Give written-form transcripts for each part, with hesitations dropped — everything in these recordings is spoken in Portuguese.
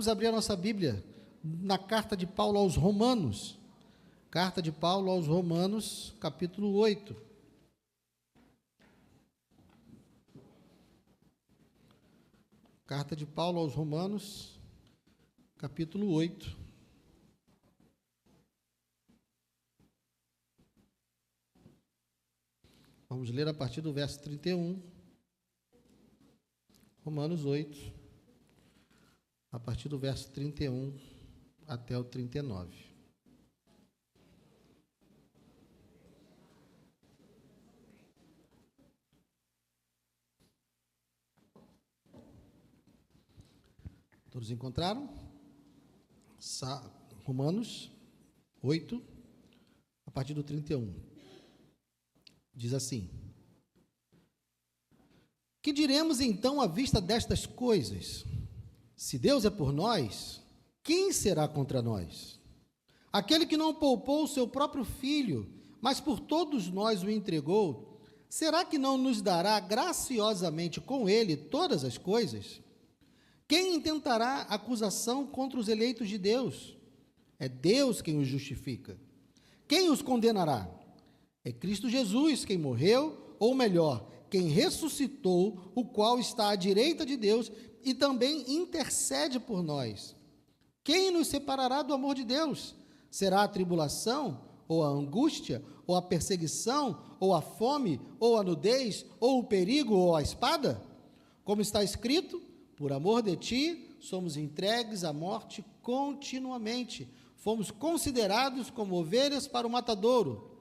Vamos abrir a nossa Bíblia na carta de Paulo aos Romanos. Carta de Paulo aos Romanos, capítulo 8. Carta de Paulo aos Romanos, capítulo 8. Vamos ler a partir do verso 31. Romanos 8. A partir do verso 31 até o 39. Todos encontraram? Romanos 8, a partir do 31. Diz assim: que diremos então à vista destas coisas? Se Deus é por nós, quem será contra nós? Aquele que não poupou o seu próprio filho, mas por todos nós o entregou, será que não nos dará graciosamente com ele todas as coisas? Quem intentará acusação contra os eleitos de Deus? É Deus quem os justifica. Quem os condenará? É Cristo Jesus quem morreu, ou melhor, quem ressuscitou, o qual está à direita de Deus e também intercede por nós. Quem nos separará do amor de Deus? Será a tribulação, ou a angústia, ou a perseguição, ou a fome, ou a nudez, ou o perigo, ou a espada? Como está escrito: por amor de ti, somos entregues à morte continuamente. Fomos considerados como ovelhas para o matadouro.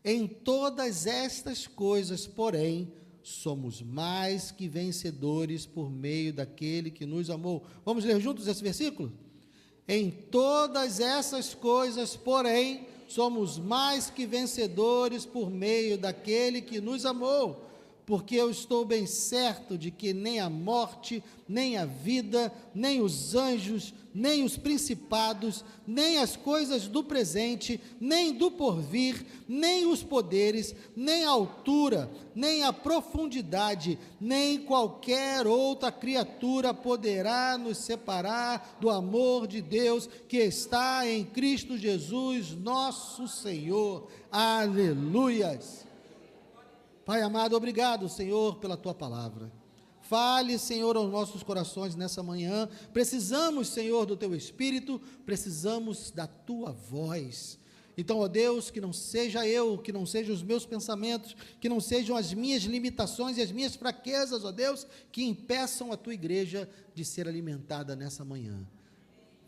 Em todas estas coisas, porém, somos mais que vencedores por meio daquele que nos amou. Vamos ler juntos esse versículo? Em todas essas coisas, porém, somos mais que vencedores por meio daquele que nos amou. Porque eu estou bem certo de que nem a morte, nem a vida, nem os anjos, nem os principados, nem as coisas do presente, nem do porvir, nem os poderes, nem a altura, nem a profundidade, nem qualquer outra criatura poderá nos separar do amor de Deus que está em Cristo Jesus, nosso Senhor. Aleluias! Pai amado, obrigado, Senhor, pela Tua palavra. Fale, Senhor, aos nossos corações nessa manhã. Precisamos, Senhor, do Teu Espírito, precisamos da Tua voz. Então, ó Deus, que não seja eu, que não sejam os meus pensamentos, que não sejam as minhas limitações e as minhas fraquezas, ó Deus, que impeçam a Tua igreja de ser alimentada nessa manhã.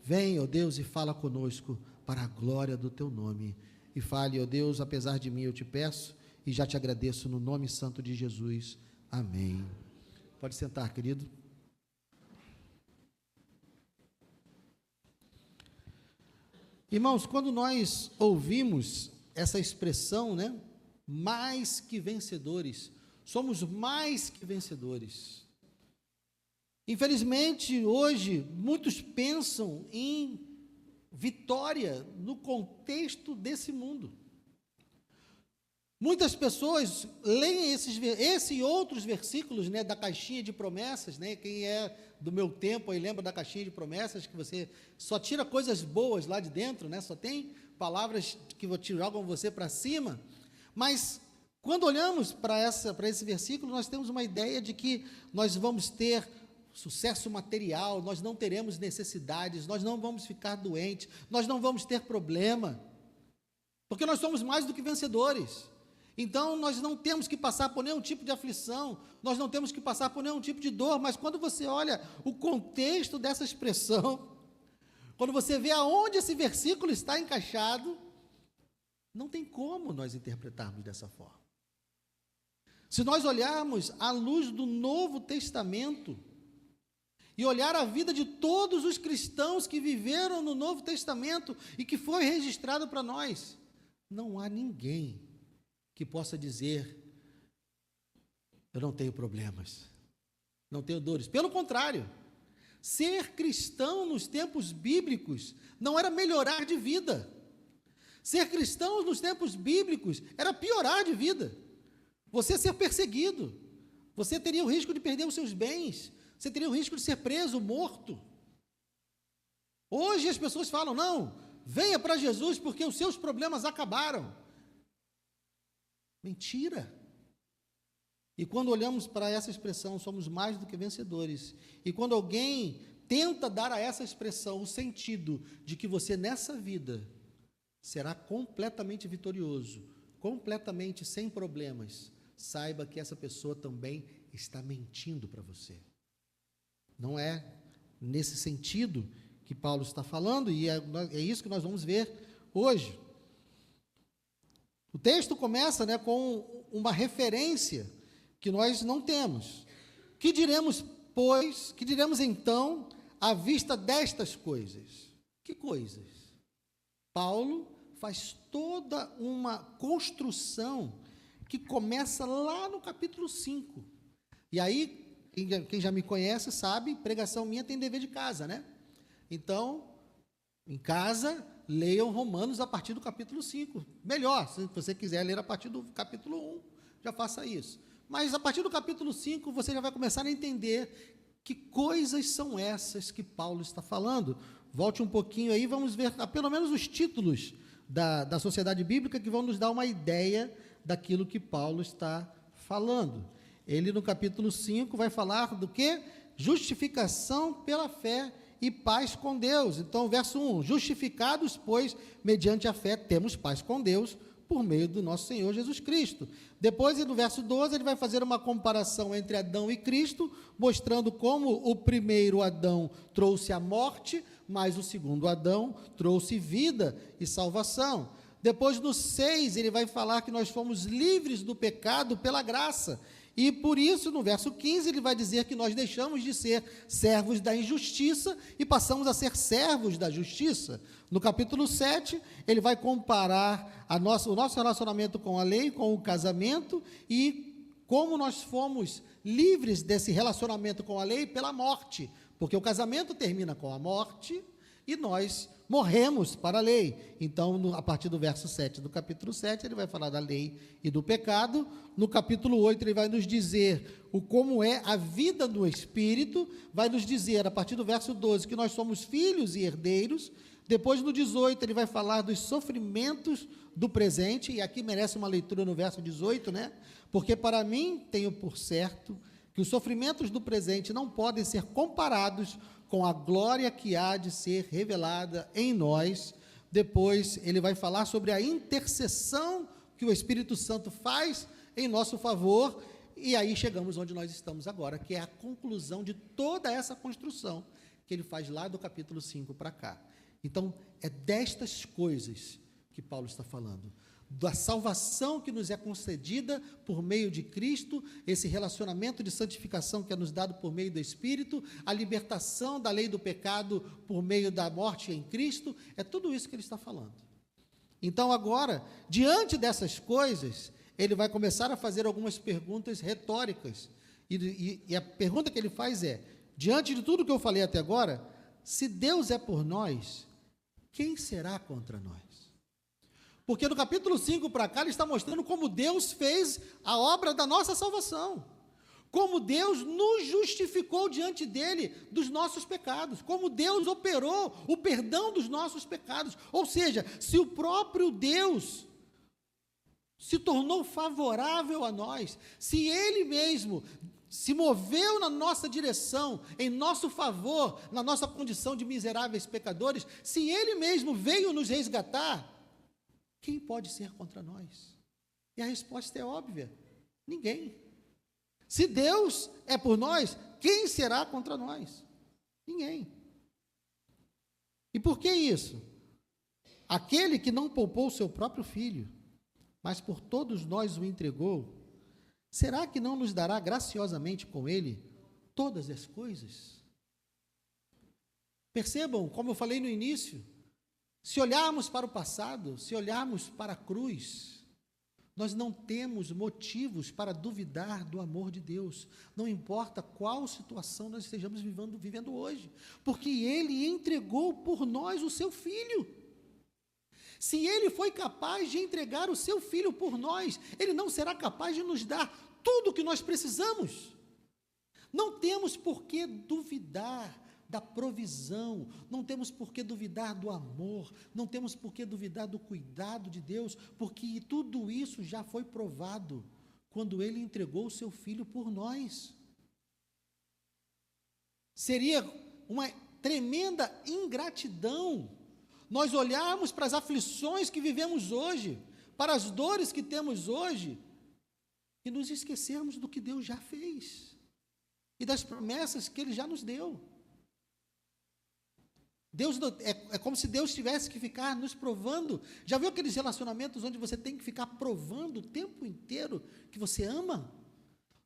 Vem, ó Deus, e fala conosco para a glória do Teu nome. E fale, ó Deus, apesar de mim, eu te peço, e já te agradeço no nome santo de Jesus. Amém. Pode sentar, querido. Irmãos, quando nós ouvimos essa expressão, né? Mais que vencedores. Somos mais que vencedores. Infelizmente, hoje, muitos pensam em vitória no contexto desse mundo. Muitas pessoas leem esse e outros versículos, né, da caixinha de promessas, né? Quem é do meu tempo aí lembra da caixinha de promessas, que você só tira coisas boas lá de dentro, né? Só tem palavras que jogam você para cima. Mas quando olhamos para esse versículo, nós temos uma ideia de que nós vamos ter sucesso material, nós não teremos necessidades, nós não vamos ficar doentes, nós não vamos ter problema, porque nós somos mais do que vencedores. Então, nós não temos que passar por nenhum tipo de aflição, nós não temos que passar por nenhum tipo de dor, mas quando você olha o contexto dessa expressão, quando você vê aonde esse versículo está encaixado, não tem como nós interpretarmos dessa forma. Se nós olharmos à luz do Novo Testamento, e olhar a vida de todos os cristãos que viveram no Novo Testamento, e que foi registrado para nós, não há ninguém que possa dizer: eu não tenho problemas, não tenho dores. Pelo contrário, ser cristão nos tempos bíblicos não era melhorar de vida. Ser cristão nos tempos bíblicos era piorar de vida. Você ser perseguido, você teria o risco de perder os seus bens, você teria o risco de ser preso, morto. Hoje as pessoas falam, não, venha para Jesus porque os seus problemas acabaram. Mentira. E quando olhamos para essa expressão, somos mais do que vencedores. E quando alguém tenta dar a essa expressão o sentido de que você nessa vida será completamente vitorioso, completamente sem problemas, saiba que essa pessoa também está mentindo para você. Não é nesse sentido que Paulo está falando, e é isso que nós vamos ver hoje. O texto começa, com uma referência que nós não temos. Que diremos, pois, que diremos então, à vista destas coisas? Que coisas? Paulo faz toda uma construção que começa lá no capítulo 5. E aí, quem já me conhece sabe, pregação minha tem dever de casa, né? Então, em casa, leiam Romanos a partir do capítulo 5. Melhor, se você quiser ler a partir do capítulo 1, já faça isso. Mas a partir do capítulo 5, você já vai começar a entender que coisas são essas que Paulo está falando. Volte um pouquinho aí, vamos ver pelo menos os títulos da Sociedade Bíblica que vão nos dar uma ideia daquilo que Paulo está falando. Ele, no capítulo 5, vai falar do quê? Justificação pela fé e paz com Deus. Então, verso 1, justificados, pois, mediante a fé, temos paz com Deus, por meio do nosso Senhor Jesus Cristo. Depois, no verso 12, ele vai fazer uma comparação entre Adão e Cristo, mostrando como o primeiro Adão trouxe a morte, mas o segundo Adão trouxe vida e salvação. Depois, no 6, ele vai falar que nós fomos livres do pecado pela graça. E por isso, no verso 15, ele vai dizer que nós deixamos de ser servos da injustiça e passamos a ser servos da justiça. No capítulo 7, ele vai comparar o nosso relacionamento com a lei, com o casamento, e como nós fomos livres desse relacionamento com a lei pela morte, porque o casamento termina com a morte e nós morremos para a lei. Então, a partir do verso 7 do capítulo 7, ele vai falar da lei e do pecado. No capítulo 8, ele vai nos dizer como é a vida no Espírito, vai nos dizer, a partir do verso 12, que nós somos filhos e herdeiros. Depois, no 18, ele vai falar dos sofrimentos do presente, e aqui merece uma leitura no verso 18, Porque para mim, tenho por certo, que os sofrimentos do presente não podem ser comparados com a glória que há de ser revelada em nós. Depois, ele vai falar sobre a intercessão que o Espírito Santo faz em nosso favor, e aí chegamos onde nós estamos agora, que é a conclusão de toda essa construção que ele faz lá do capítulo 5 para cá. Então, é destas coisas que Paulo está falando, da salvação que nos é concedida por meio de Cristo, esse relacionamento de santificação que é nos dado por meio do Espírito, a libertação da lei do pecado por meio da morte em Cristo, é tudo isso que ele está falando. Então, agora, diante dessas coisas, ele vai começar a fazer algumas perguntas retóricas, e a pergunta que ele faz é, diante de tudo que eu falei até agora, se Deus é por nós, quem será contra nós? Porque no capítulo 5 para cá, ele está mostrando como Deus fez a obra da nossa salvação, como Deus nos justificou diante dele dos nossos pecados, como Deus operou o perdão dos nossos pecados. Ou seja, se o próprio Deus se tornou favorável a nós, se ele mesmo se moveu na nossa direção, em nosso favor, na nossa condição de miseráveis pecadores, se ele mesmo veio nos resgatar, quem pode ser contra nós? E a resposta é óbvia: ninguém. Se Deus é por nós, quem será contra nós? Ninguém. E por que isso? Aquele que não poupou o seu próprio filho, mas por todos nós o entregou, será que não nos dará graciosamente com ele todas as coisas? Percebam, como eu falei no início, se olharmos para o passado, se olharmos para a cruz, nós não temos motivos para duvidar do amor de Deus, não importa qual situação nós estejamos vivendo hoje, porque ele entregou por nós o seu filho. Se ele foi capaz de entregar o seu filho por nós, ele não será capaz de nos dar tudo o que nós precisamos. Não temos por que duvidar da provisão, não temos por que duvidar do amor, não temos por que duvidar do cuidado de Deus, porque tudo isso já foi provado quando Ele entregou o seu Filho por nós. Seria uma tremenda ingratidão nós olharmos para as aflições que vivemos hoje, para as dores que temos hoje, e nos esquecermos do que Deus já fez e das promessas que Ele já nos deu. Deus é como se Deus tivesse que ficar nos provando. Já viu aqueles relacionamentos onde você tem que ficar provando o tempo inteiro que você ama?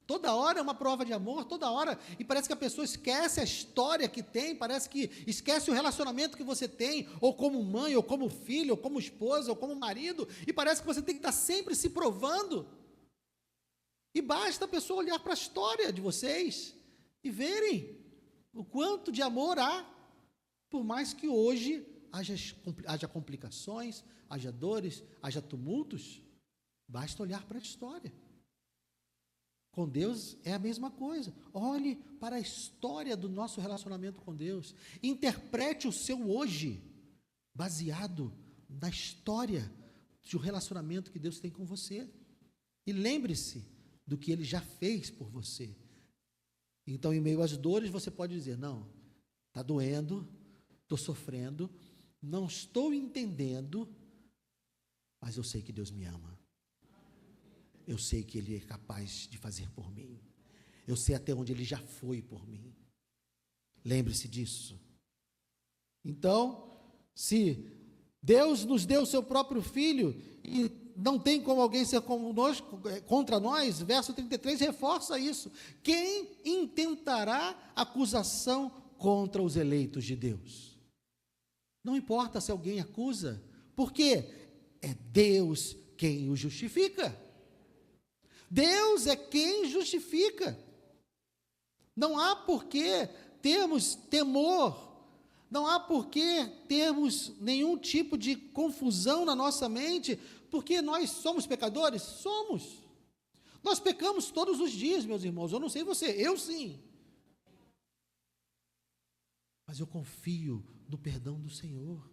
Toda hora é uma prova de amor, toda hora, e parece que a pessoa esquece a história que tem, parece que esquece o relacionamento que você tem, ou como mãe, ou como filho, ou como esposa, ou como marido, e parece que você tem que estar sempre se provando. E basta a pessoa olhar para a história de vocês e verem o quanto de amor há, por mais que hoje haja complicações, haja dores, haja tumultos, basta olhar para a história. Com Deus é a mesma coisa. Olhe para a história do nosso relacionamento com Deus. Interprete o seu hoje, baseado na história do relacionamento que Deus tem com você. E lembre-se do que Ele já fez por você. Então, em meio às dores, você pode dizer, não, está doendo, estou sofrendo, não estou entendendo, mas eu sei que Deus me ama. Eu sei que Ele é capaz de fazer por mim. Eu sei até onde Ele já foi por mim. Lembre-se disso. Então, se Deus nos deu o seu próprio Filho, e não tem como alguém ser conosco, contra nós, verso 33 reforça isso. Quem intentará acusação contra os eleitos de Deus? Não importa se alguém acusa, porque é Deus quem o justifica. Deus é quem justifica. Não há por que termos temor, não há por que termos nenhum tipo de confusão na nossa mente, porque nós somos pecadores? Somos. Nós pecamos todos os dias, meus irmãos. Eu não sei você, eu sim. Mas eu confio no perdão do Senhor.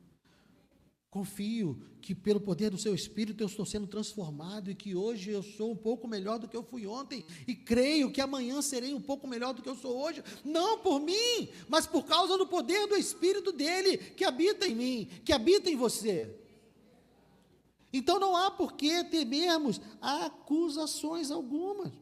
Confio que pelo poder do seu Espírito eu estou sendo transformado e que hoje eu sou um pouco melhor do que eu fui ontem, e creio que amanhã serei um pouco melhor do que eu sou hoje, não por mim, mas por causa do poder do Espírito dele, que habita em mim, que habita em você. Então não há por que temermos acusações algumas.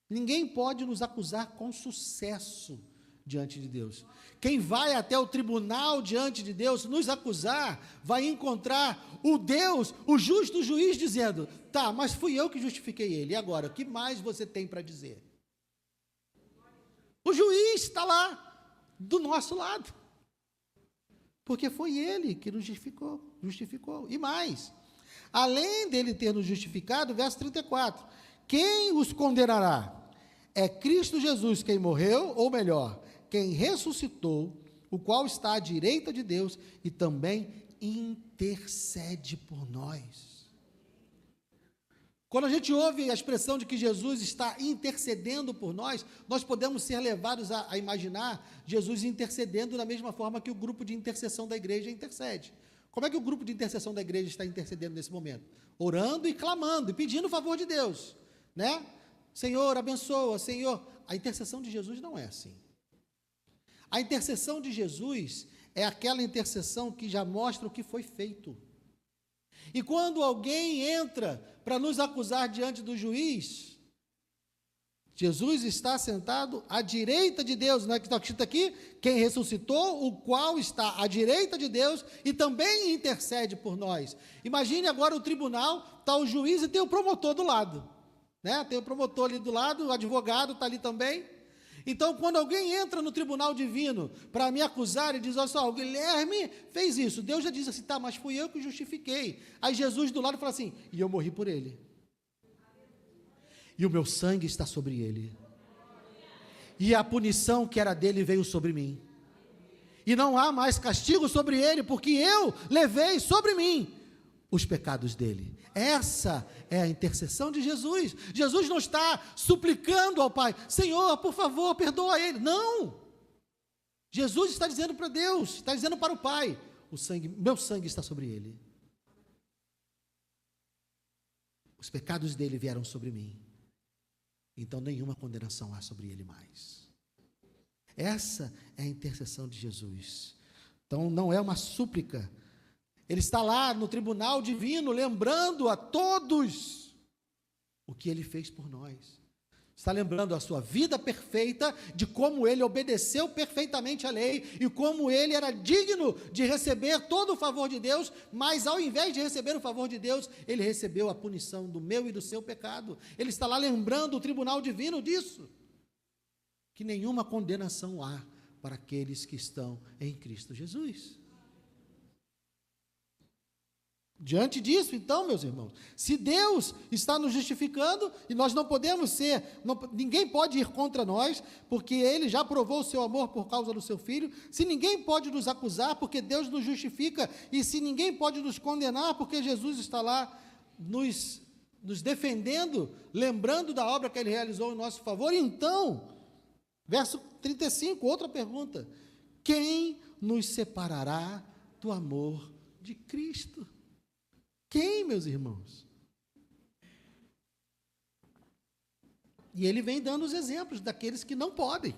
Ninguém pode nos acusar com sucesso diante de Deus. Quem vai até o tribunal diante de Deus nos acusar, vai encontrar o Deus, o justo juiz, dizendo, tá, mas fui eu que justifiquei ele, e agora, o que mais você tem para dizer? O juiz está lá, do nosso lado, porque foi ele que nos justificou, e mais, além dele ter nos justificado, verso 34, quem os condenará? É Cristo Jesus quem morreu, ou melhor, quem ressuscitou, o qual está à direita de Deus e também intercede por nós. Quando a gente ouve a expressão de que Jesus está intercedendo por nós, nós podemos ser levados a imaginar Jesus intercedendo da mesma forma que o grupo de intercessão da igreja intercede. Como é que o grupo de intercessão da igreja está intercedendo nesse momento? Orando e clamando e pedindo o favor de Deus, né? Senhor, abençoa, Senhor. A intercessão de Jesus não é assim. A intercessão de Jesus é aquela intercessão que já mostra o que foi feito. E quando alguém entra para nos acusar diante do juiz, Jesus está sentado à direita de Deus, não é que está escrito aqui? Quem ressuscitou, o qual está à direita de Deus e também intercede por nós. Imagine agora o tribunal, está o juiz e tem o promotor do lado, né? Tem o promotor ali do lado, o advogado está ali também. Então, quando alguém entra no tribunal divino para me acusar e diz, olha só, o Guilherme fez isso, Deus já diz assim, tá, mas fui eu que justifiquei. Aí Jesus do lado fala assim, e eu morri por ele. E o meu sangue está sobre ele. E a punição que era dele veio sobre mim. E não há mais castigo sobre ele, porque eu levei sobre mim os pecados dele. Essa é a intercessão de Jesus. Jesus não está suplicando ao Pai, Senhor, por favor, perdoa ele. Não. Jesus está dizendo para Deus, está dizendo para o Pai: meu sangue está sobre ele. Os pecados dele vieram sobre mim. Então nenhuma condenação há sobre ele mais. Essa é a intercessão de Jesus. Então não é uma súplica. Ele está lá no tribunal divino, lembrando a todos o que ele fez por nós. Está lembrando a sua vida perfeita, de como ele obedeceu perfeitamente a lei, e como ele era digno de receber todo o favor de Deus, mas ao invés de receber o favor de Deus, ele recebeu a punição do meu e do seu pecado. Ele está lá lembrando o tribunal divino disso, que nenhuma condenação há para aqueles que estão em Cristo Jesus. Diante disso, então, meus irmãos, se Deus está nos justificando, e nós não podemos ninguém pode ir contra nós, porque Ele já provou o seu amor por causa do seu Filho, se ninguém pode nos acusar, porque Deus nos justifica, e se ninguém pode nos condenar, porque Jesus está lá nos defendendo, lembrando da obra que Ele realizou em nosso favor, então, verso 35, outra pergunta: quem nos separará do amor de Cristo? Quem, meus irmãos? E ele vem dando os exemplos daqueles que não podem.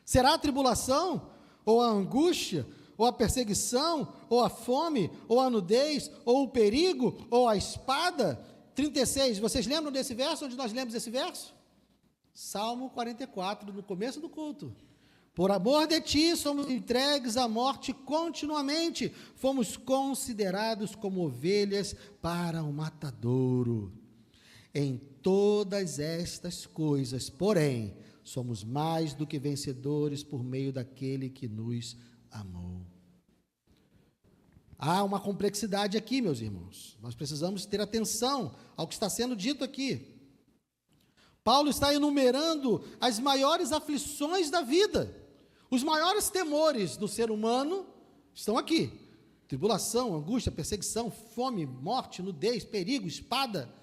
Será a tribulação, ou a angústia, ou a perseguição, ou a fome, ou a nudez, ou o perigo, ou a espada? 36, vocês lembram desse verso? Onde nós lemos esse verso? Salmo 44, no começo do culto. Por amor de ti somos entregues à morte continuamente, fomos considerados como ovelhas para o matadouro. Em todas estas coisas, porém, somos mais do que vencedores por meio daquele que nos amou. Há uma complexidade aqui, meus irmãos. Nós precisamos ter atenção ao que está sendo dito aqui. Paulo está enumerando as maiores aflições da vida. Os maiores temores do ser humano estão aqui: tribulação, angústia, perseguição, fome, morte, nudez, perigo, espada.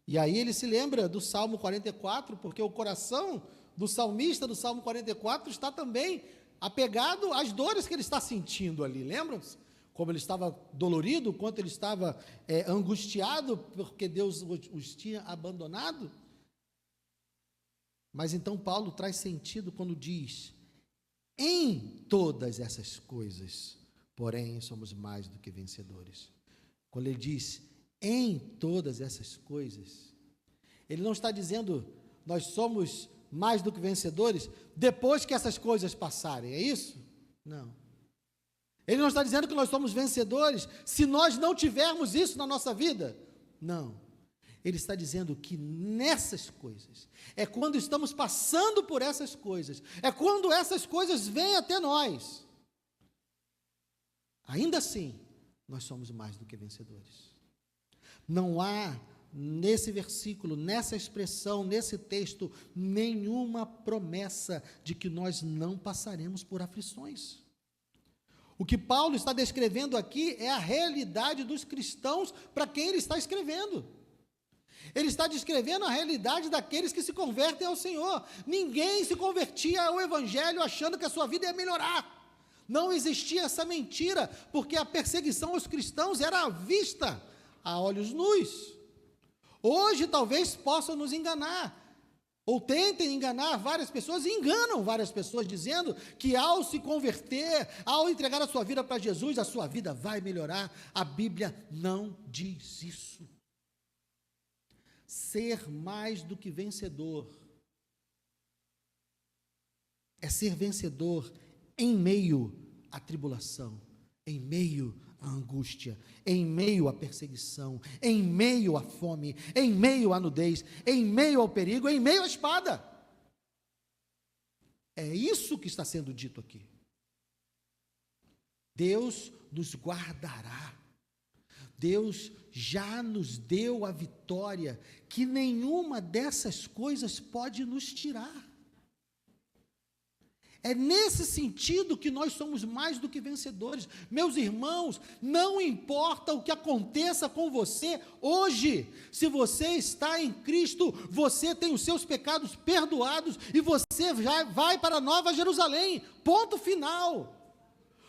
E aí ele se lembra do Salmo 44, porque o coração do salmista do Salmo 44 está também apegado às dores que ele está sentindo ali. Lembram-se? Como ele estava dolorido, quanto ele estava angustiado, porque Deus os tinha abandonado. Mas então Paulo traz sentido quando diz: em todas essas coisas, porém, somos mais do que vencedores. Quando ele diz em todas essas coisas, ele não está dizendo nós somos mais do que vencedores depois que essas coisas passarem, é isso? Não. Ele não está dizendo que nós somos vencedores se nós não tivermos isso na nossa vida. Não. Ele está dizendo que nessas coisas, é quando estamos passando por essas coisas, é quando essas coisas vêm até nós. Ainda assim, nós somos mais do que vencedores. Não há nesse versículo, nessa expressão, nesse texto, nenhuma promessa de que nós não passaremos por aflições. O que Paulo está descrevendo aqui é a realidade dos cristãos para quem ele está escrevendo. Ele está descrevendo a realidade daqueles que se convertem ao Senhor. Ninguém se convertia ao Evangelho achando que a sua vida ia melhorar. Não existia essa mentira, porque a perseguição aos cristãos era vista a olhos nus. Hoje talvez possam nos enganar, ou tentem enganar várias pessoas, e enganam várias pessoas, dizendo que ao se converter, ao entregar a sua vida para Jesus, a sua vida vai melhorar. A Bíblia não diz isso. Ser mais do que vencedor é ser vencedor em meio à tribulação, em meio à angústia, em meio à perseguição, em meio à fome, em meio à nudez, em meio ao perigo, em meio à espada. É isso que está sendo dito aqui. Deus nos guardará. Deus já nos deu a vitória, que nenhuma dessas coisas pode nos tirar. É nesse sentido que nós somos mais do que vencedores. Meus irmãos, não importa o que aconteça com você hoje, se você está em Cristo, você tem os seus pecados perdoados e você já vai para a Nova Jerusalém. Ponto final.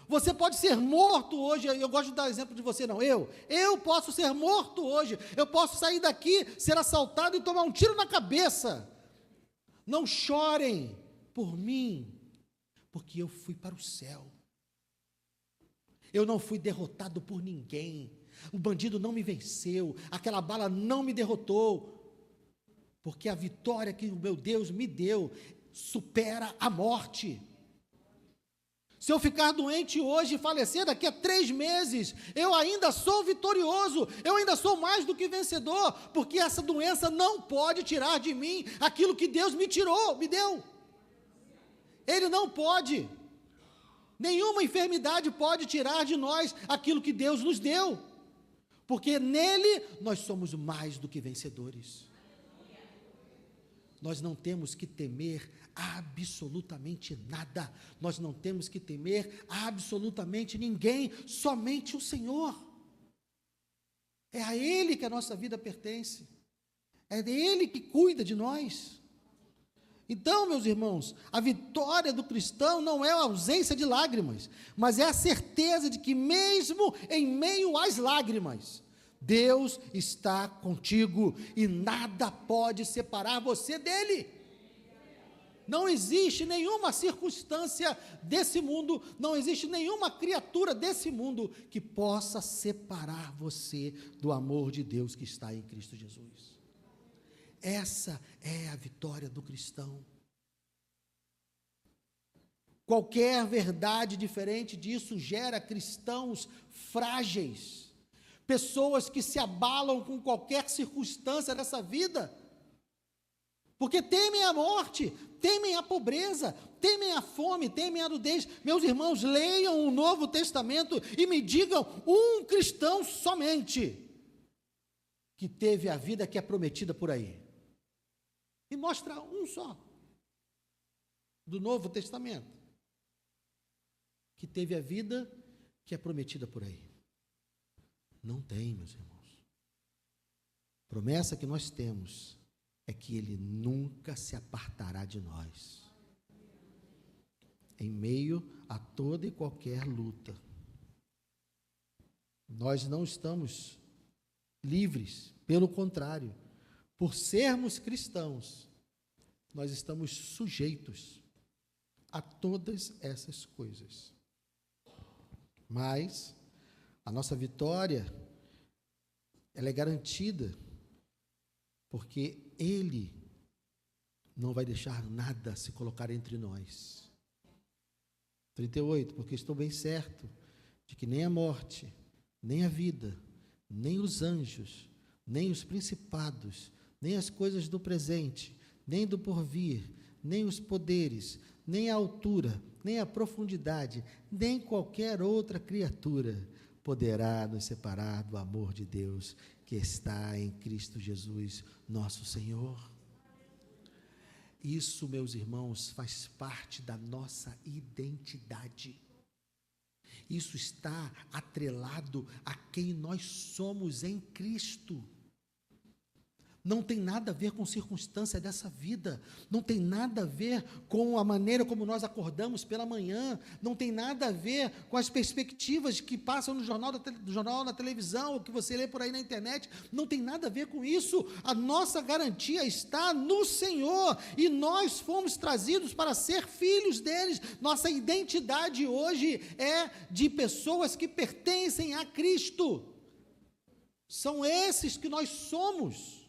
Você pode ser morto hoje, eu gosto de dar exemplo de você, não, eu posso ser morto hoje, eu posso sair daqui, ser assaltado e tomar um tiro na cabeça. Não chorem por mim, porque eu fui para o céu. Eu não fui derrotado por ninguém. O bandido não me venceu, aquela bala não me derrotou, porque a vitória que o meu Deus me deu supera a morte. Se eu ficar doente hoje e falecer daqui a 3 meses, eu ainda sou vitorioso, eu ainda sou mais do que vencedor, porque essa doença não pode tirar de mim aquilo que Deus me tirou, me deu. Ele não pode. Nenhuma enfermidade pode tirar de nós aquilo que Deus nos deu, porque nele nós somos mais do que vencedores. Nós não temos que temer absolutamente nada, nós não temos que temer absolutamente ninguém, somente o Senhor. É a Ele que a nossa vida pertence, é Ele que cuida de nós. Então, meus irmãos, a vitória do cristão não é a ausência de lágrimas, mas é a certeza de que mesmo em meio às lágrimas, Deus está contigo e nada pode separar você dele. Não existe nenhuma circunstância desse mundo, não existe nenhuma criatura desse mundo que possa separar você do amor de Deus que está em Cristo Jesus. Essa é a vitória do cristão. Qualquer verdade diferente disso gera cristãos frágeis, pessoas que se abalam com qualquer circunstância dessa vida, porque temem a morte, temem a pobreza, temem a fome, temem a nudez. Meus irmãos, leiam o Novo Testamento e me digam um cristão somente que teve a vida que é prometida por aí. E mostra um só do Novo Testamento que teve a vida que é prometida por aí. Não tem, meus irmãos. A promessa que nós temos é que Ele nunca se apartará de nós, em meio a toda e qualquer luta. Nós não estamos livres, pelo contrário, por sermos cristãos, nós estamos sujeitos a todas essas coisas. Mas a nossa vitória, ela é garantida, porque Ele não vai deixar nada se colocar entre nós. 38, porque estou bem certo de que nem a morte, nem a vida, nem os anjos, nem os principados, nem as coisas do presente, nem do porvir, nem os poderes, nem a altura, nem a profundidade, nem qualquer outra criatura poderá nos separar do amor de Deus que está em Cristo Jesus, nosso Senhor. Isso, meus irmãos, faz parte da nossa identidade. Isso está atrelado a quem nós somos em Cristo. Não tem nada a ver com circunstância dessa vida, não tem nada a ver com a maneira como nós acordamos pela manhã, não tem nada a ver com as perspectivas que passam no jornal, na televisão, ou que você lê por aí na internet, não tem nada a ver com isso. A nossa garantia está no Senhor, e nós fomos trazidos para ser filhos deles. Nossa identidade hoje é de pessoas que pertencem a Cristo, são esses que nós somos.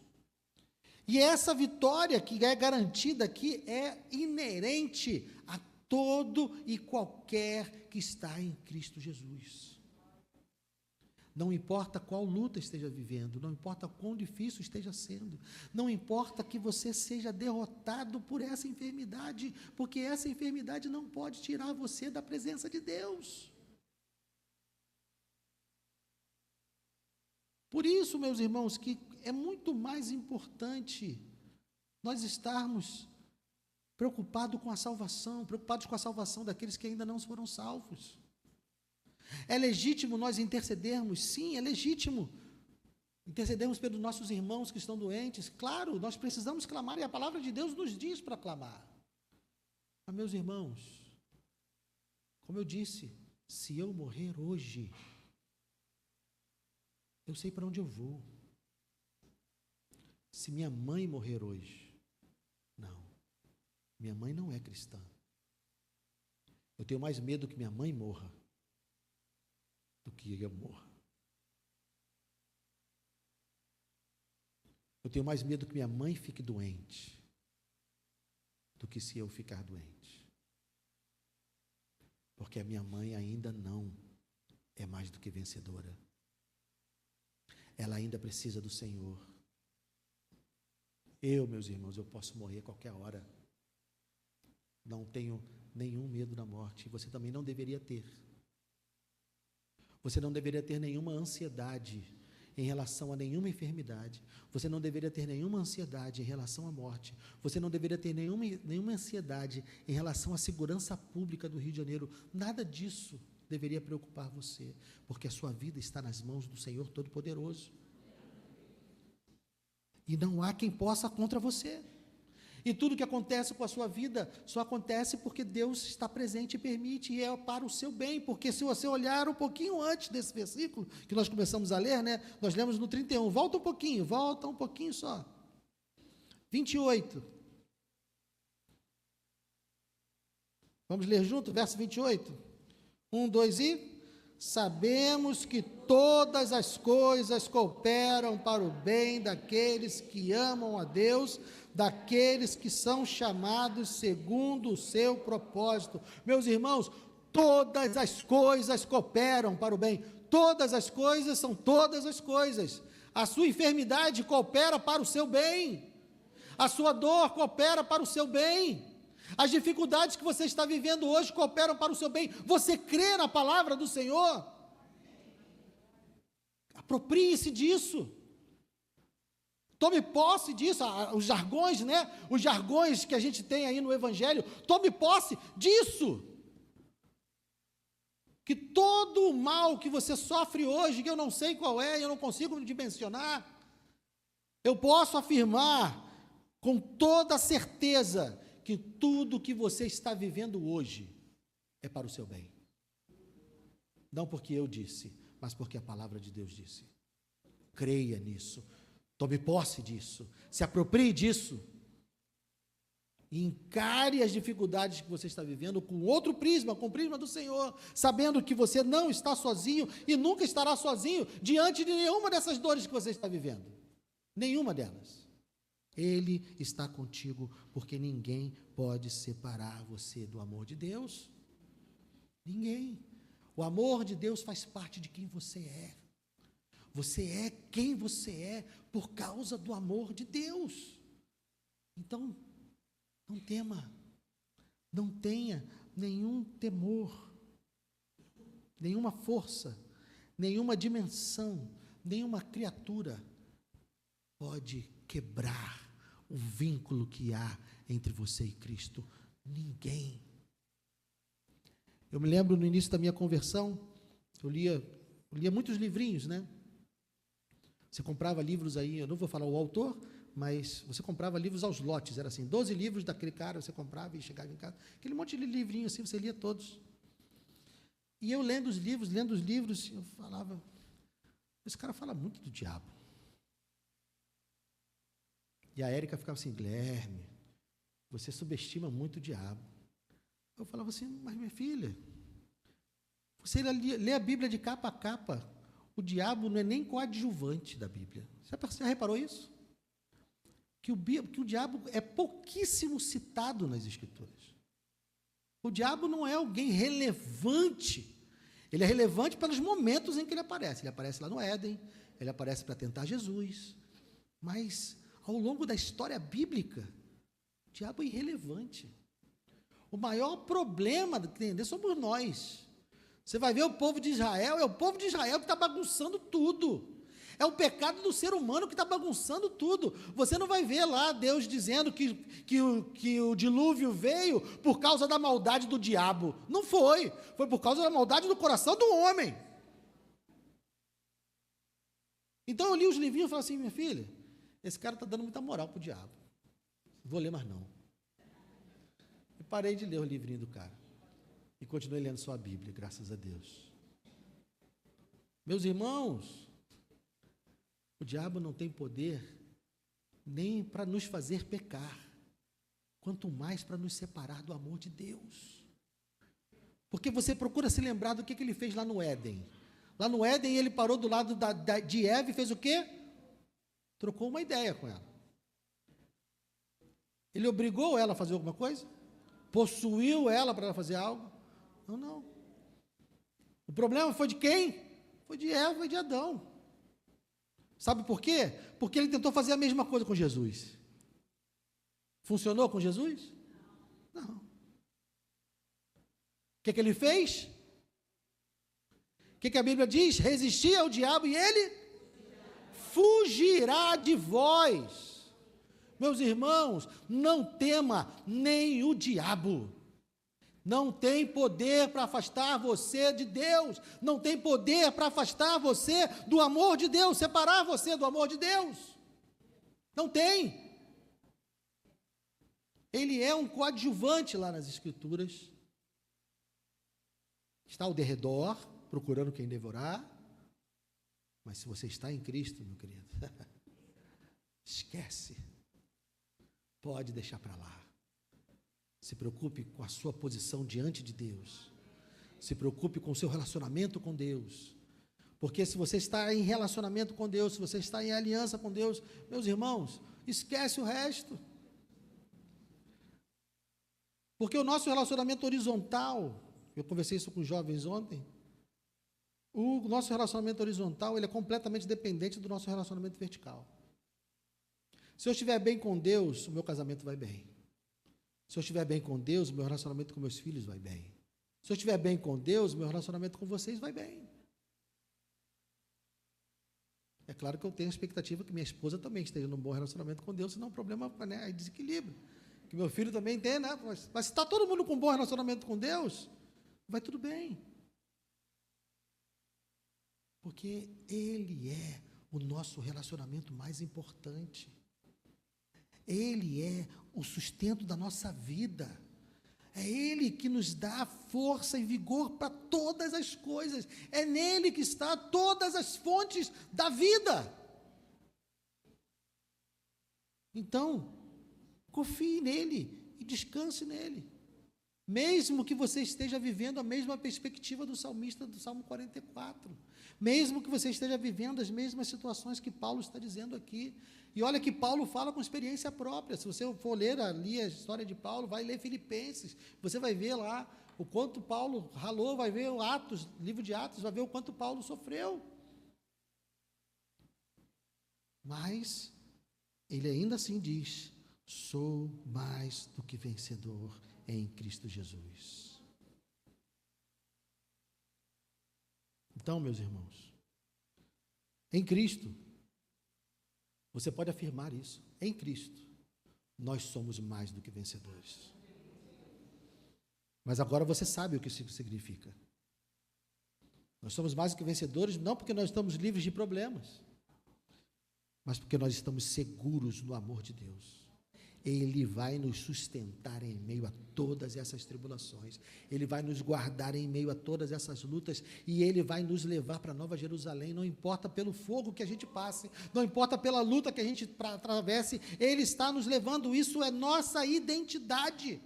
E essa vitória que é garantida aqui é inerente a todo e qualquer que está em Cristo Jesus. Não importa qual luta esteja vivendo, não importa quão difícil esteja sendo, não importa que você seja derrotado por essa enfermidade, porque essa enfermidade não pode tirar você da presença de Deus. Por isso, meus irmãos, que é muito mais importante nós estarmos preocupados com a salvação daqueles que ainda não foram salvos. É legítimo nós intercedermos? Sim, é legítimo. Intercedermos pelos nossos irmãos que estão doentes. Claro, nós precisamos clamar, e a palavra de Deus nos diz para clamar. Mas, meus irmãos, como eu disse, se eu morrer hoje, eu sei para onde eu vou. Se minha mãe morrer hoje, não, minha mãe não é cristã. Eu tenho mais medo que minha mãe morra do que eu morra. Eu tenho mais medo que minha mãe fique doente do que se eu ficar doente. Porque a minha mãe ainda não é mais do que vencedora. Ela ainda precisa do Senhor. Meus irmãos, eu posso morrer a qualquer hora. Não tenho nenhum medo da morte. Você também não deveria ter. Você não deveria ter nenhuma ansiedade em relação a nenhuma enfermidade. Você não deveria ter nenhuma ansiedade em relação à morte. Você não deveria ter nenhuma ansiedade em relação à segurança pública do Rio de Janeiro. Nada disso deveria preocupar você, porque a sua vida está nas mãos do Senhor Todo-Poderoso. E não há quem possa contra você. E tudo que acontece com a sua vida só acontece porque Deus está presente e permite, e é para o seu bem, porque se você olhar um pouquinho antes desse versículo, que nós começamos a ler, né? Nós lemos no 31, volta um pouquinho só. 28. Vamos ler junto, verso 28? 1, 2 e... Sabemos que todas as coisas cooperam para o bem daqueles que amam a Deus, daqueles que são chamados segundo o seu propósito. Meus irmãos, todas as coisas cooperam para o bem. Todas as coisas são todas as coisas. A sua enfermidade coopera para o seu bem. A sua dor coopera para o seu bem. As dificuldades que você está vivendo hoje cooperam para o seu bem. Você crê na palavra do Senhor? Aproprie-se disso. Tome posse disso. Os jargões, né? Os jargões que a gente tem aí no Evangelho. Tome posse disso. Que todo o mal que você sofre hoje, que eu não sei qual é, eu não consigo dimensionar, eu posso afirmar com toda certeza que tudo que você está vivendo hoje é para o seu bem. Não porque eu disse, mas porque a palavra de Deus disse. Creia nisso, tome posse disso, se aproprie disso, e encare as dificuldades que você está vivendo com outro prisma, com o prisma do Senhor, sabendo que você não está sozinho e nunca estará sozinho diante de nenhuma dessas dores que você está vivendo. Nenhuma delas. Ele está contigo, porque ninguém pode separar você do amor de Deus. Ninguém. O amor de Deus faz parte de quem você é. Você é quem você é por causa do amor de Deus. Então, não tema, não tenha nenhum temor, nenhuma força, nenhuma dimensão, nenhuma criatura pode quebrar o vínculo que há entre você e Cristo. Ninguém. Eu me lembro no início da minha conversão, eu lia muitos livrinhos, né? Você comprava livros aí, eu não vou falar o autor, mas você comprava livros aos lotes, era assim, 12 livros daquele cara, você comprava e chegava em casa, aquele monte de livrinho assim, você lia todos. E eu lendo os livros, eu falava, esse cara fala muito do diabo. E a Érica ficava assim, Guilherme, você subestima muito o diabo. Eu falava assim, mas minha filha, você lê a Bíblia de capa a capa, o diabo não é nem coadjuvante da Bíblia. Você já reparou isso? Que o diabo é pouquíssimo citado nas Escrituras. O diabo não é alguém relevante. Ele é relevante pelos momentos em que ele aparece. Ele aparece lá no Éden, ele aparece para tentar Jesus, mas ao longo da história bíblica, o diabo é irrelevante. O maior problema, entender, somos nós. Você vai ver o povo de Israel, é o povo de Israel que está bagunçando tudo. É o pecado do ser humano que está bagunçando tudo. Você não vai ver lá Deus dizendo que o dilúvio veio por causa da maldade do diabo. Não foi. Foi por causa da maldade do coração do homem. Então eu li os livrinhos e falei assim, minha filha, esse cara está dando muita moral para o diabo. Não vou ler mais não. E parei de ler o livrinho do cara. E continuei lendo só a Bíblia, graças a Deus. Meus irmãos, o diabo não tem poder nem para nos fazer pecar, quanto mais para nos separar do amor de Deus. Porque você procura se lembrar do que ele fez lá no Éden. Lá no Éden ele parou do lado de Eva e fez o quê? Trocou uma ideia com ela. Ele obrigou ela a fazer alguma coisa? Possuiu ela para ela fazer algo? Não, não. O problema foi de quem? Foi de Eva e de Adão. Sabe por quê? Porque ele tentou fazer a mesma coisa com Jesus. Funcionou com Jesus? Não. O que ele fez? O que a Bíblia diz? Resistir ao diabo e ele fugirá de vós. Meus irmãos, não tema nem o diabo. Não tem poder para afastar você de Deus. Não tem poder para afastar você do amor de Deus, separar você do amor de Deus. Não tem. Ele é um coadjuvante lá nas Escrituras. Está ao derredor, procurando quem devorar. Mas se você está em Cristo, meu querido, esquece. Pode deixar para lá. Se preocupe com a sua posição diante de Deus. Se preocupe com o seu relacionamento com Deus. Porque se você está em relacionamento com Deus, se você está em aliança com Deus, meus irmãos, esquece o resto. Porque o nosso relacionamento horizontal, eu conversei isso com os jovens ontem, o nosso relacionamento horizontal, ele é completamente dependente do nosso relacionamento vertical. Se eu estiver bem com Deus, o meu casamento vai bem. Se eu estiver bem com Deus, o meu relacionamento com meus filhos vai bem. Se eu estiver bem com Deus, o meu relacionamento com vocês vai bem. É claro que eu tenho a expectativa que minha esposa também esteja num bom relacionamento com Deus, senão o problema é desequilíbrio. Que meu filho também tem, né? Mas se está todo mundo com um bom relacionamento com Deus, vai tudo bem. Porque Ele é o nosso relacionamento mais importante. Ele é o sustento da nossa vida. É Ele que nos dá força e vigor para todas as coisas. É nele que está todas as fontes da vida. Então, confie nele e descanse nele. Mesmo que você esteja vivendo a mesma perspectiva do salmista do Salmo 44. Mesmo que você esteja vivendo as mesmas situações que Paulo está dizendo aqui. E olha que Paulo fala com experiência própria. Se você for ler ali a história de Paulo, vai ler Filipenses. Você vai ver lá o quanto Paulo ralou, vai ver o Atos, livro de Atos, vai ver o quanto Paulo sofreu. Mas ele ainda assim diz: sou mais do que vencedor em Cristo Jesus. Então, meus irmãos, em Cristo, você pode afirmar isso. Em Cristo, nós somos mais do que vencedores. Mas agora você sabe o que isso significa. Nós somos mais do que vencedores, não porque nós estamos livres de problemas, mas porque nós estamos seguros no amor de Deus. Ele vai nos sustentar em meio a todas essas tribulações. Ele vai nos guardar em meio a todas essas lutas. E Ele vai nos levar para Nova Jerusalém. Não importa pelo fogo que a gente passe. Não importa pela luta que a gente atravesse. Ele está nos levando. Isso é nossa identidade.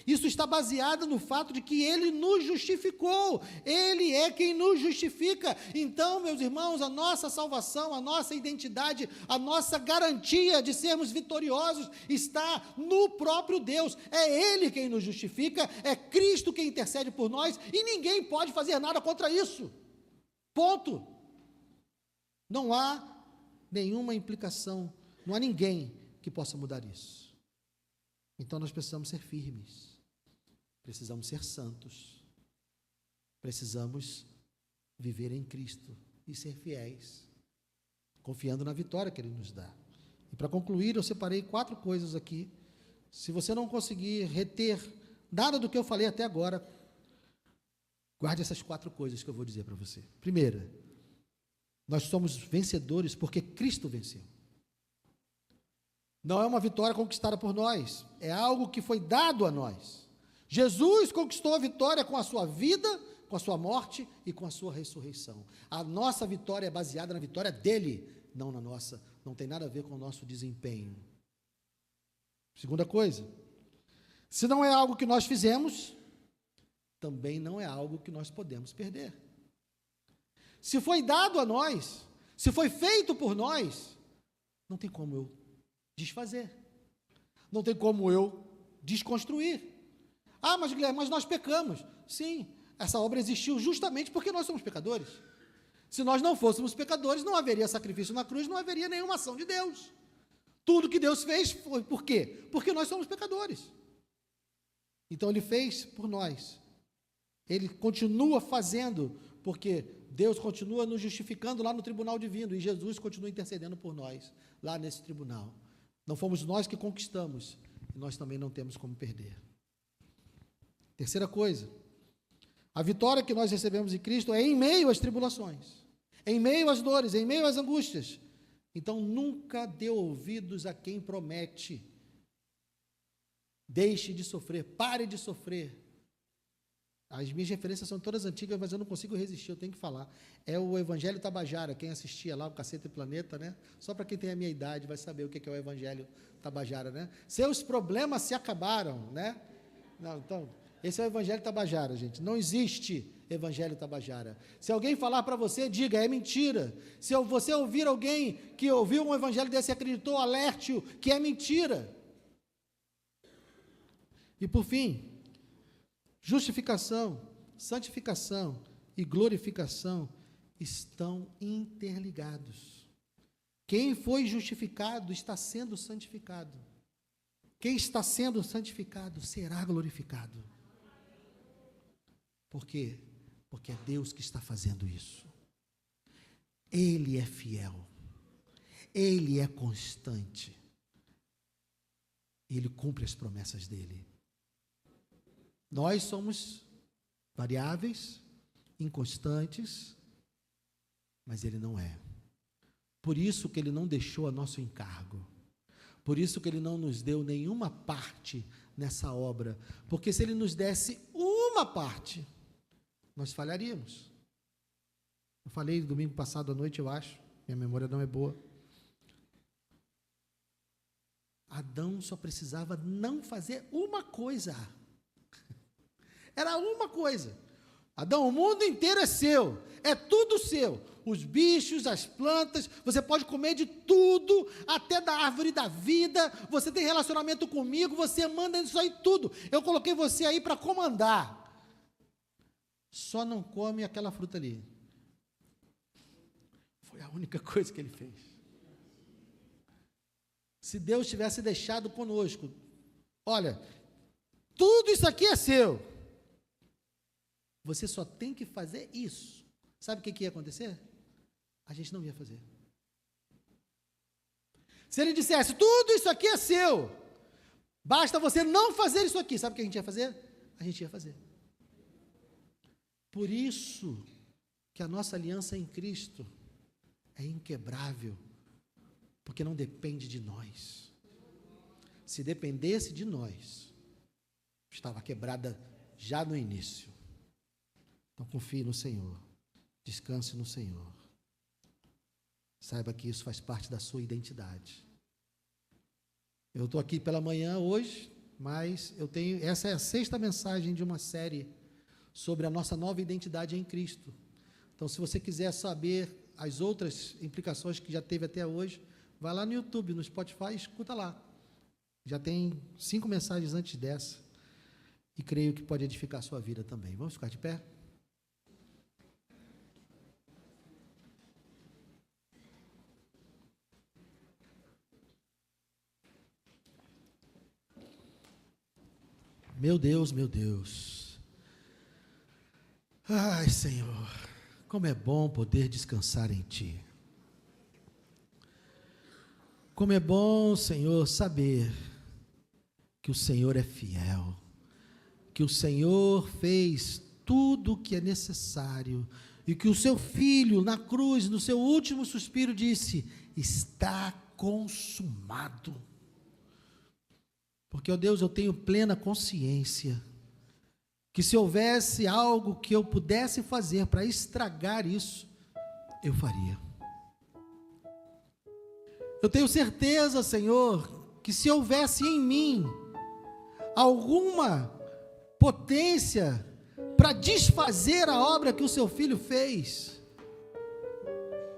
Isso está baseado no fato de que Ele nos justificou. Ele é quem nos justifica. Então, meus irmãos, a nossa salvação, a nossa identidade, a nossa garantia de sermos vitoriosos está no próprio Deus. É Ele quem nos justifica, é Cristo quem intercede por nós e ninguém pode fazer nada contra isso. Ponto. Não há nenhuma implicação, não há ninguém que possa mudar isso. Então, nós precisamos ser firmes. Precisamos ser santos, precisamos viver em Cristo e ser fiéis, confiando na vitória que Ele nos dá. E para concluir, eu separei 4 coisas aqui. Se você não conseguir reter nada do que eu falei até agora, guarde essas 4 coisas que eu vou dizer para você. Primeira, nós somos vencedores porque Cristo venceu. Não é uma vitória conquistada por nós, é algo que foi dado a nós. Jesus conquistou a vitória com a sua vida, com a sua morte e com a sua ressurreição. A nossa vitória é baseada na vitória dele, não na nossa, não tem nada a ver com o nosso desempenho. Segunda coisa, se não é algo que nós fizemos, também não é algo que nós podemos perder. Se foi dado a nós, se foi feito por nós, não tem como eu desfazer, não tem como eu desconstruir. Ah, mas Guilherme, mas nós pecamos. Sim, essa obra existiu justamente porque nós somos pecadores. Se nós não fôssemos pecadores, não haveria sacrifício na cruz, não haveria nenhuma ação de Deus. Tudo que Deus fez foi por quê? Porque nós somos pecadores. Então Ele fez por nós. Ele continua fazendo, porque Deus continua nos justificando lá no tribunal divino, e Jesus continua intercedendo por nós, lá nesse tribunal. Não fomos nós que conquistamos, e nós também não temos como perder. Terceira coisa, a vitória que nós recebemos em Cristo é em meio às tribulações, em meio às dores, em meio às angústias. Então, nunca dê ouvidos a quem promete. Deixe de sofrer, pare de sofrer. As minhas referências são todas antigas, mas eu não consigo resistir, eu tenho que falar. É o Evangelho Tabajara, quem assistia lá, o Cacete e Planeta, né? Só para quem tem a minha idade vai saber o que é o Evangelho Tabajara, né? Seus problemas se acabaram, né? Não, então, esse é o Evangelho Tabajara, gente. Não existe Evangelho Tabajara. Se alguém falar para você, diga, é mentira. Se você ouvir alguém que ouviu um evangelho desse e acreditou, alerte-o que é mentira. E por fim, justificação, santificação e glorificação estão interligados. Quem foi justificado está sendo santificado. Quem está sendo santificado será glorificado. Por quê? Porque é Deus que está fazendo isso. Ele é fiel. Ele é constante. Ele cumpre as promessas dele. Nós somos variáveis, inconstantes, mas Ele não é. Por isso que Ele não deixou a nosso encargo. Por isso que Ele não nos deu nenhuma parte nessa obra. Porque se Ele nos desse uma parte, nós falharíamos. Eu falei domingo passado à noite, eu acho, minha memória não é boa. Adão só precisava não fazer uma coisa. Era uma coisa. Adão, o mundo inteiro é seu, é tudo seu. Os bichos, as plantas, você pode comer de tudo, até da árvore da vida, você tem relacionamento comigo, você manda isso aí tudo. Eu coloquei você aí para comandar. Só não come aquela fruta ali. Foi a única coisa que ele fez. Se Deus tivesse deixado conosco, olha, tudo isso aqui é seu. Você só tem que fazer isso. Sabe o que ia acontecer? A gente não ia fazer. Se ele dissesse, tudo isso aqui é seu, basta você não fazer isso aqui, sabe o que a gente ia fazer? A gente ia fazer. Por isso que a nossa aliança em Cristo é inquebrável, porque não depende de nós. Se dependesse de nós, estava quebrada já no início. Então confie no Senhor, descanse no Senhor. Saiba que isso faz parte da sua identidade. Eu estou aqui pela manhã hoje, mas essa é a 6ª mensagem de uma série sobre a nossa nova identidade em Cristo. Então, se você quiser saber as outras implicações que já teve até hoje, vai lá no YouTube, no Spotify, escuta lá. Já tem 5 mensagens antes dessa, e creio que pode edificar a sua vida também. Vamos ficar de pé? Meu Deus, meu Deus. Ai, Senhor, como é bom poder descansar em Ti. Como é bom, Senhor, saber que o Senhor é fiel, que o Senhor fez tudo o que é necessário e que o seu Filho na cruz, no seu último suspiro, disse: está consumado. Porque, ó Deus, eu tenho plena consciência que se houvesse algo que eu pudesse fazer para estragar isso, eu faria. Eu tenho certeza, Senhor, que se houvesse em mim alguma potência para desfazer a obra que o seu Filho fez,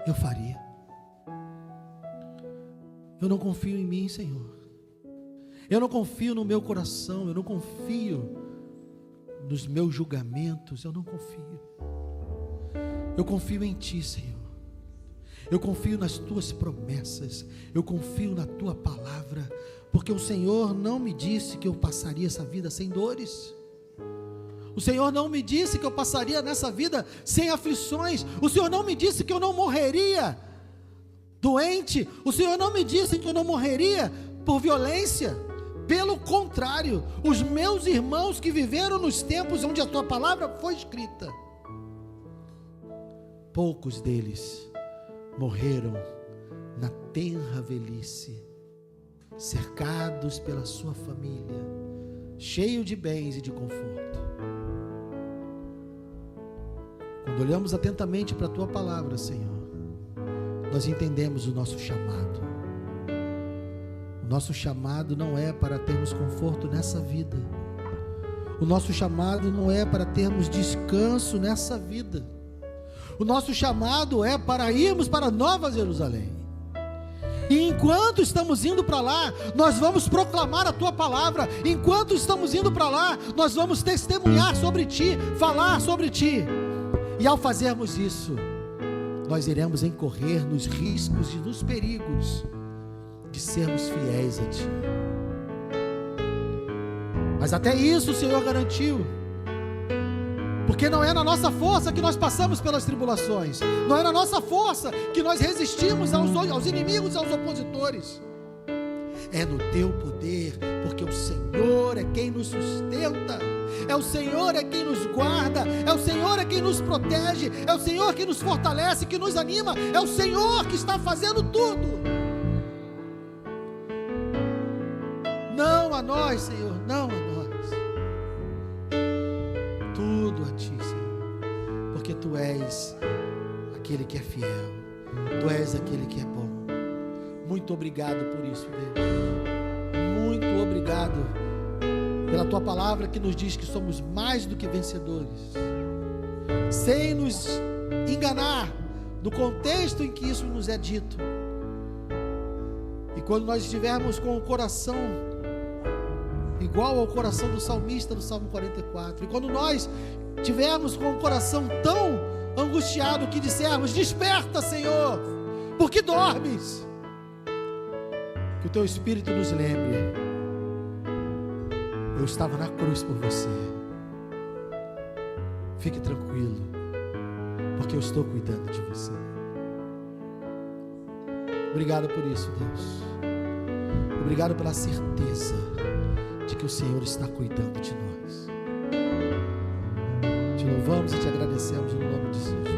eu faria. Eu não confio em mim, Senhor. Eu não confio no meu coração, eu não confio nos meus julgamentos, eu não confio. Eu confio em Ti, Senhor. Eu confio nas Tuas promessas, eu confio na Tua palavra, porque o Senhor não me disse que eu passaria essa vida sem dores. O Senhor não me disse que eu passaria nessa vida sem aflições. O Senhor não me disse que eu não morreria doente. O Senhor não me disse que eu não morreria por violência. Pelo contrário, os meus irmãos que viveram nos tempos onde a Tua palavra foi escrita, poucos deles morreram na tenra velhice, cercados pela sua família, cheio de bens e de conforto. Quando olhamos atentamente para a Tua palavra, Senhor, nós entendemos o nosso chamado. O nosso chamado não é para termos conforto nessa vida. O nosso chamado não é para termos descanso nessa vida. O nosso chamado é para irmos para Nova Jerusalém. E enquanto estamos indo para lá, nós vamos proclamar a Tua palavra. Enquanto estamos indo para lá, nós vamos testemunhar sobre Ti, falar sobre Ti. E ao fazermos isso, nós iremos incorrer nos riscos e nos perigos de sermos fiéis a Ti. Mas até isso o Senhor garantiu. Porque não é na nossa força que nós passamos pelas tribulações, não é na nossa força que nós resistimos aos inimigos e aos opositores, é no Teu poder, porque o Senhor é quem nos sustenta, é o Senhor é quem nos guarda, é o Senhor é quem nos protege, é o Senhor que nos fortalece, que nos anima, é o Senhor que está fazendo tudo. Não a nós, Senhor, não a nós. Tudo a Ti, Senhor, porque Tu és aquele que é fiel, Tu és aquele que é bom. Muito obrigado por isso, Deus. Muito obrigado pela Tua palavra que nos diz que somos mais do que vencedores, sem nos enganar no contexto em que isso nos é dito. E quando nós estivermos com o coração igual ao coração do salmista do Salmo 44, e quando nós tivermos com o coração tão angustiado que dissermos: desperta, Senhor, porque dormes, que o Teu Espírito nos lembre: eu estava na cruz por você, fique tranquilo, porque eu estou cuidando de você. Obrigado por isso, Deus. Obrigado pela certeza de que o Senhor está cuidando de nós. Te louvamos e te agradecemos no nome de Jesus.